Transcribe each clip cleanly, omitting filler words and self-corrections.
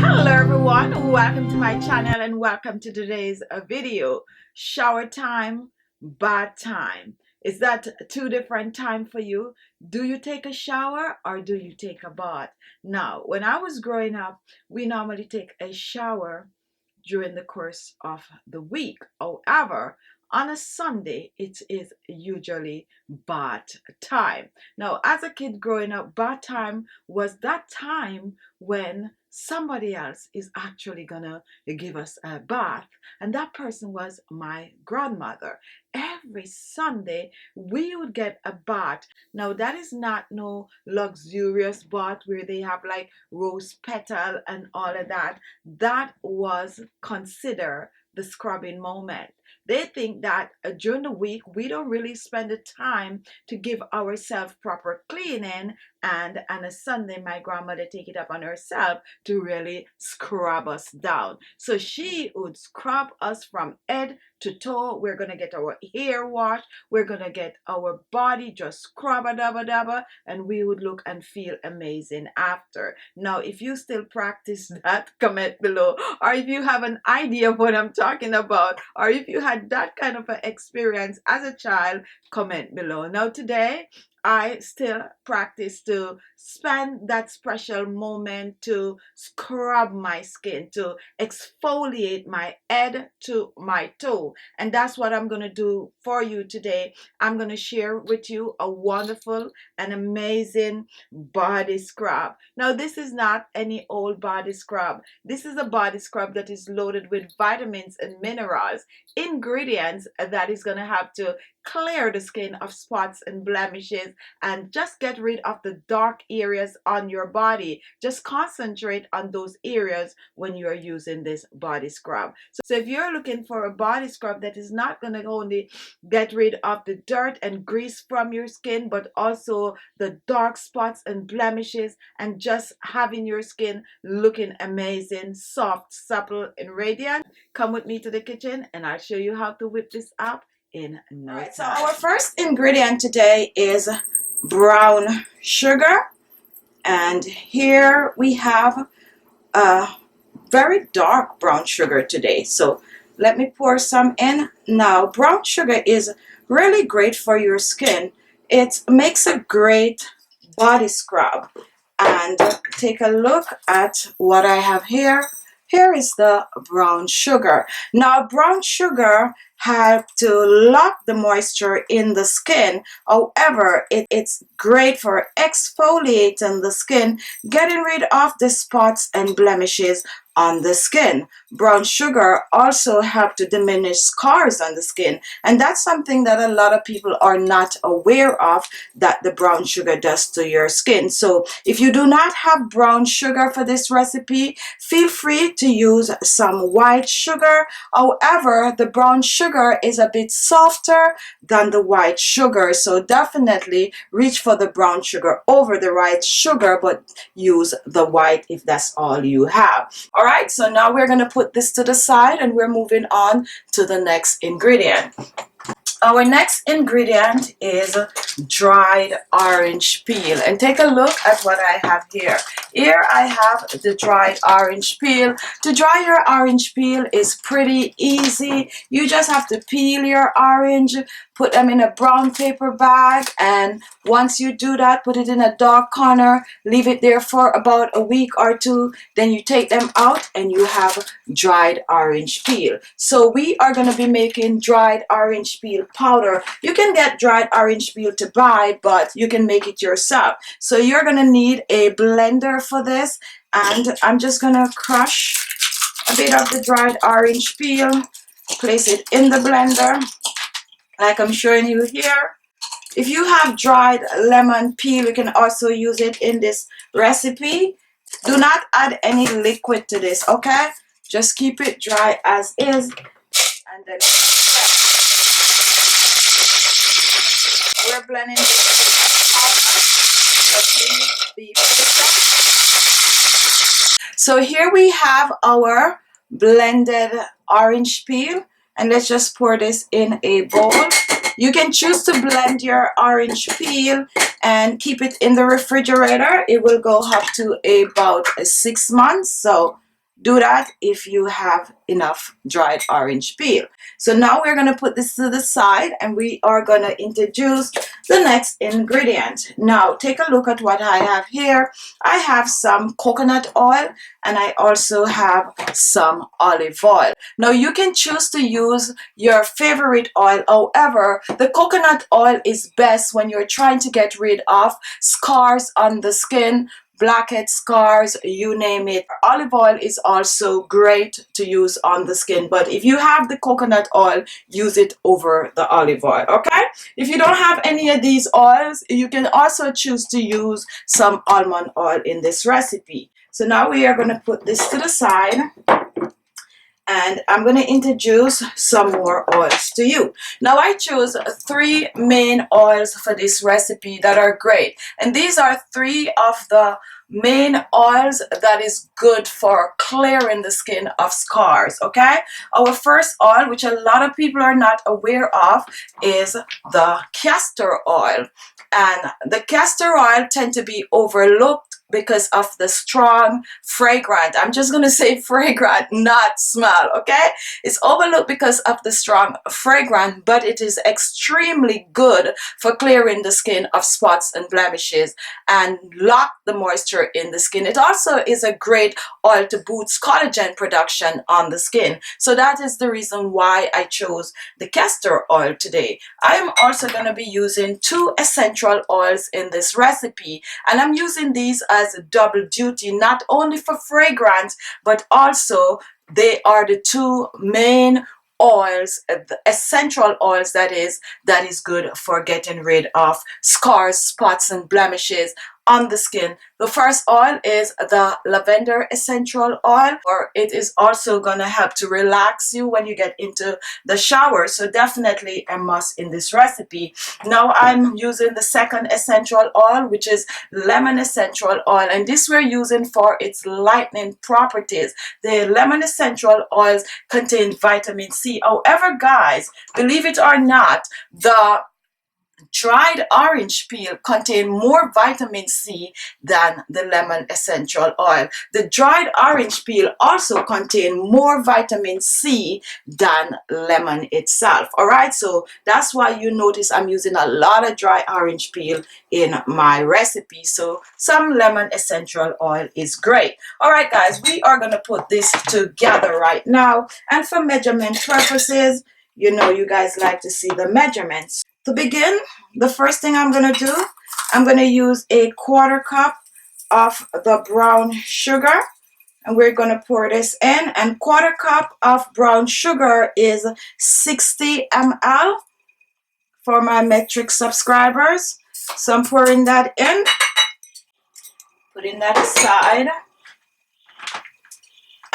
Hello everyone, welcome to my channel and welcome to today's video. Shower time, bath time. Is that two different time for you? Do you take a shower or do you take a bath? Now, when I was growing up, we normally take a shower during the course of the week. However, on a Sunday, it is usually bath time. Now, as a kid growing up, bath time was that time when somebody else is actually gonna give us a bath, and that person was my grandmother. Every Sunday, we would get a bath. Now, that is not no luxurious bath where they have like rose petal and all of that. That was considered the scrubbing moment. They think that during the week we don't really spend the time to give ourselves proper cleaning, and on a Sunday my grandmother take it up on herself to really scrub us down. So she would scrub us from head to toe. We're gonna get our hair washed, we're gonna get our body just scrub a dabba dabba, and we would look and feel amazing after. Now, if you still practice that, comment below. Or if you have an idea of what I'm talking about, or if you had that kind of an experience as a child, comment below. Now, today, I still practice to spend that special moment to scrub my skin, to exfoliate my head to my toe. And that's what I'm going to do for you today. I'm going to share with you a wonderful and amazing body scrub. Now, this is not any old body scrub. This is a body scrub that is loaded with vitamins and minerals, ingredients that is going to have to clear the skin of spots and blemishes and just get rid of the dark areas on your body. Just concentrate on those areas when you are using this body scrub. So if you're looking for a body scrub that is not going to only get rid of the dirt and grease from your skin, but also the dark spots and blemishes, and just having your skin looking amazing, soft, supple, and radiant, come with me to the kitchen and I'll show you how to whip this up in no time. So our first ingredient today is brown sugar, and here we have a very dark brown sugar today. So let me pour some in. Now, brown sugar is really great for your skin. It makes a great body scrub. And take a look at what I have here. Here is the brown sugar. Now, brown sugar helps to lock the moisture in the skin. However, it's great for exfoliating the skin, getting rid of the spots and blemishes on the skin. Brown sugar also helps to diminish scars on the skin, and that's something that a lot of people are not aware of, that the brown sugar does to your skin. So if you do not have brown sugar for this recipe, feel free to use some white sugar. However, the brown sugar is a bit softer than the white sugar, so definitely reach for the brown sugar over the white sugar, but use the white if that's all you have. All right, so now we're going to put this to the side and we're moving on to the next ingredient. Our next ingredient is dried orange peel, and take a look at what I have here. Here I have the dried orange peel. To dry your orange peel is pretty easy. You just have to peel your orange, put them in a brown paper bag, and once you do that, put it in a dark corner, leave it there for about a week or two, then you take them out and you have dried orange peel. So we are going to be making dried orange peel powder. You can get dried orange peel to buy, but you can make it yourself. So you're going to need a blender for this, and I'm just going to crush a bit of the dried orange peel, place it in the blender like I'm showing you here. If you have dried lemon peel, you can also use it in this recipe. Do not add any liquid to this, okay? Just keep it dry as is, and then we're blending this powder, so please be patient. So here we have our blended orange peel, and let's just pour this in a bowl. You can choose to blend your orange peel and keep it in the refrigerator. It will go up to about 6 months. So do that if you have enough dried orange peel. So now we're going to put this to the side and we are going to introduce the next ingredient. Now take a look at what I have here. I have some coconut oil and I also have some olive oil. Now you can choose to use your favorite oil. However, the coconut oil is best when you're trying to get rid of scars on the skin, blackhead, scars, you name it. Olive oil is also great to use on the skin, but if you have the coconut oil, use it over the olive oil, okay? If you don't have any of these oils, you can also choose to use some almond oil in this recipe. So now we are going to put this to the side and I'm going to introduce some more oils to you. Now I chose 3 main oils for this recipe that are great, and these are 3 of the main oils that is good for clearing the skin of scars, okay? Our first oil, which a lot of people are not aware of, is the castor oil, and the castor oil tend to be overlooked because of the strong fragrant. I'm just going to say fragrant, not smell, okay? It's overlooked because of the strong fragrant, but it is extremely good for clearing the skin of spots and blemishes and lock the moisture in the skin. It also is a great oil to boost collagen production on the skin. So that is the reason why I chose the castor oil today. I am also going to be using 2 essential oils in this recipe, and I'm using these as double duty, not only for fragrance, but also they are the 2 main oils, the essential oils that is good for getting rid of scars, spots, and blemishes on the skin. The first oil is the lavender essential oil, or it is also going to help to relax you when you get into the shower. So definitely a must in this recipe. Now I'm using the second essential oil, which is lemon essential oil, and this we're using for its lightening properties. The lemon essential oils contain vitamin C. However, guys, believe it or not, the dried orange peel contain more vitamin C than the lemon essential oil. The dried orange peel also contain more vitamin C than lemon itself. All right, so that's why you notice I'm using a lot of dry orange peel in my recipe. So some lemon essential oil is great. All right, guys, we are going to put this together right now. And for measurement purposes, you know you guys like to see the measurements. To begin, the first thing I'm going to do, I'm going to use a 1/4 cup of the brown sugar, and we're going to pour this in. And 1/4 cup of brown sugar is 60 ml for my metric subscribers. So I'm pouring that in, putting that aside.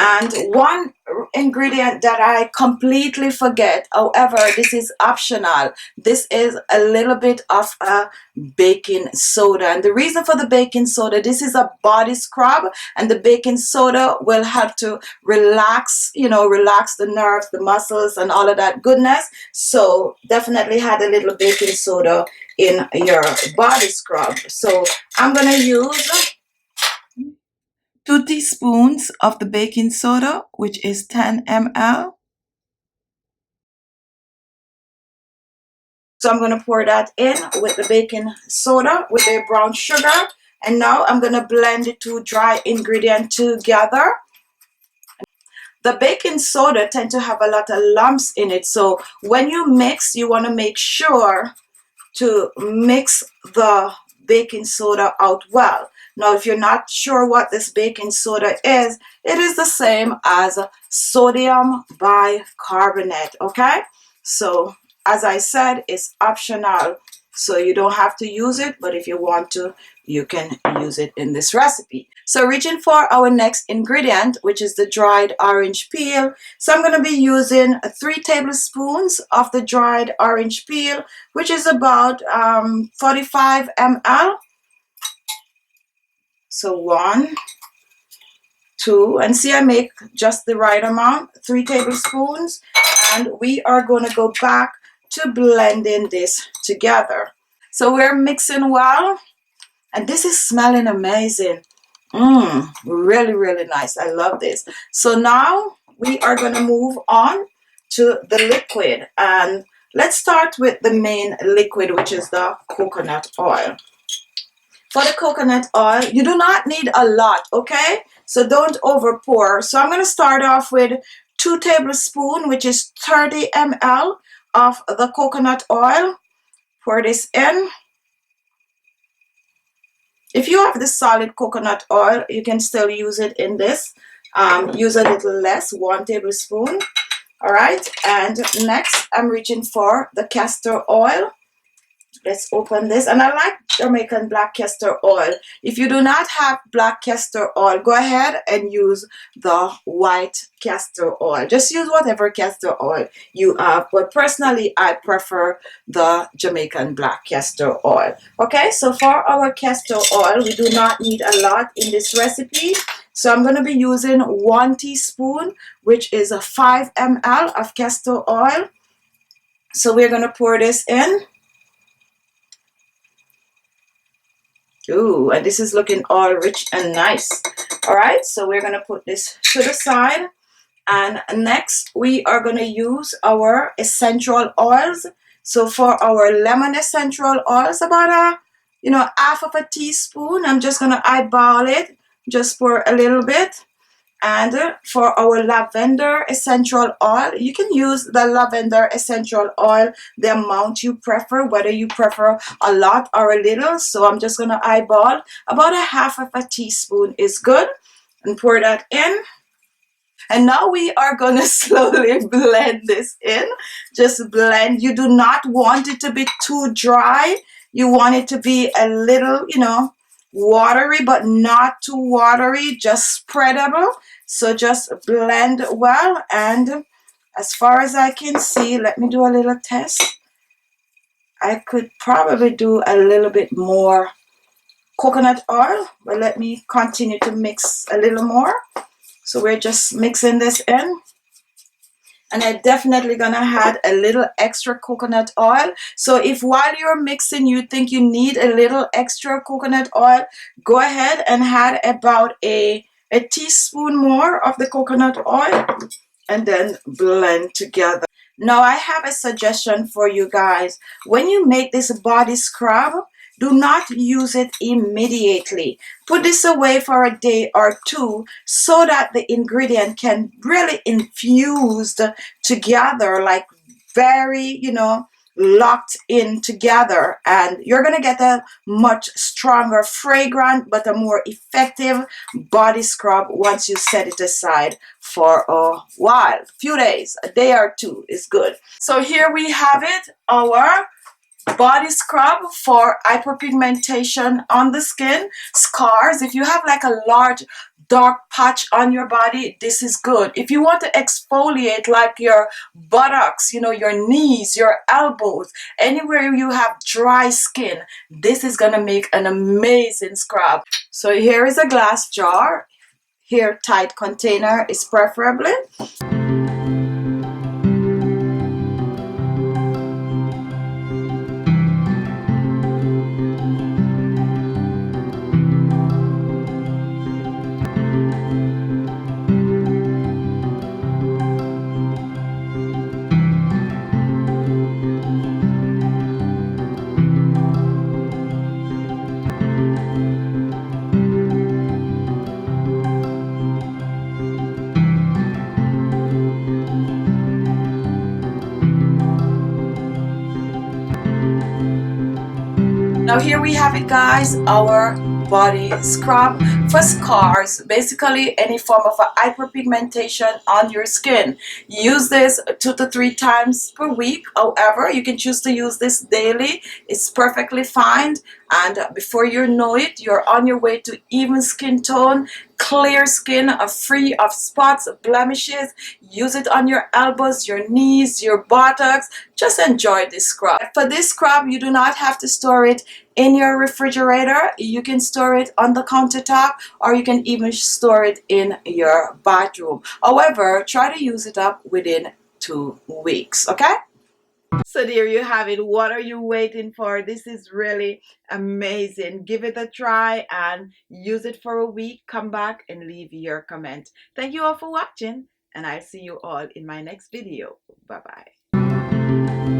And one ingredient that I completely forget, however, this is optional. This is a little bit of a baking soda. And the reason for the baking soda, this is a body scrub, and the baking soda will help to relax, relax the nerves, the muscles, and all of that goodness. So definitely add a little baking soda in your body scrub. So I'm going to use 2 teaspoons of the baking soda, which is 10 ml. So I'm going to pour that in with the baking soda, with the brown sugar. And now I'm going to blend the 2 dry ingredients together. The baking soda tends to have a lot of lumps in it. So when you mix, you want to make sure to mix the baking soda out well. Now, if you're not sure what this baking soda is, it is the same as sodium bicarbonate, okay? So, as I said, it's optional, so you don't have to use it, but if you want to, you can use it in this recipe. So reaching for our next ingredient, which is the dried orange peel. So I'm going to be using 3 tablespoons of the dried orange peel, which is about 45 ml. So 1, 2, and see I make just the right amount, 3 tablespoons. And we are going to go back to blending this together. So we're mixing well, and this is smelling amazing. Really, really nice. I love this. So now we are going to move on to the liquid. And let's start with the main liquid, which is the coconut oil. For the coconut oil, you do not need a lot, okay? So don't over pour. So I'm going to start off with 2 tablespoons, which is 30 ml of the coconut oil. Pour this in. If you have the solid coconut oil, you can still use it in this. Use a little less, 1 tablespoon. All right, and next I'm reaching for the castor oil. Let's open this. And I like Jamaican black castor oil. If you do not have black castor oil, go ahead and use the white castor oil. Just use whatever castor oil you have. But personally, I prefer the Jamaican black castor oil. Okay, so for our castor oil, we do not need a lot in this recipe. So I'm going to be using 1 teaspoon, which is a 5 ml of castor oil. So we're going to pour this in. Ooh, and this is looking all rich and nice. All right, so we're going to put this to the side. And next, we are going to use our essential oils. So for our lemon essential oils, about half of a teaspoon. I'm just going to eyeball it, just pour a little bit. And for our lavender essential oil, you can use the lavender essential oil the amount you prefer, whether you prefer a lot or a little. So I'm just going to eyeball about a half of a teaspoon is good, and pour that in. And now we are going to slowly blend this in. Just blend. You do not want it to be too dry. You want it to be a little, watery, but not too watery, just spreadable. So just blend well. And as far as I can see, let me do a little test. I could probably do a little bit more coconut oil, but let me continue to mix a little more. So we're just mixing this in. And I'm definitely going to add a little extra coconut oil. So if while you're mixing you think you need a little extra coconut oil, go ahead and add about a teaspoon more of the coconut oil and then blend together. Now I have a suggestion for you guys. When you make this body scrub, do not use it immediately. Put this away for a day or two so that the ingredient can really infuse together, like very, locked in together. And you're going to get a much stronger, fragrant, but a more effective body scrub once you set it aside for a while. Few days, a day or two is good. So here we have it, our body scrub for hyperpigmentation on the skin, scars. If you have like a large dark patch on your body, this is good. If you want to exfoliate like your buttocks, your knees, your elbows, anywhere you have dry skin, this is gonna make an amazing scrub. So here is a glass jar. Here, tight container is preferably. Now here we have it, guys, our body scrub for scars, basically any form of a hyperpigmentation on your skin. Use this 2 to 3 times per week. However, you can choose to use this daily. It's perfectly fine, and before you know it, you're on your way to even skin tone, clear skin, free of spots, blemishes. Use it on your elbows, your knees, your buttocks. Just enjoy this scrub. For this scrub, you do not have to store it in your refrigerator. You can store it on the countertop, or you can even store it in your bathroom. However, try to use it up within 2 weeks, okay? So there you have it. What are you waiting for? This is really amazing. Give it a try and use it for a week. Come back and leave your comment. Thank you all for watching, and I'll see you all in my next video. Bye bye.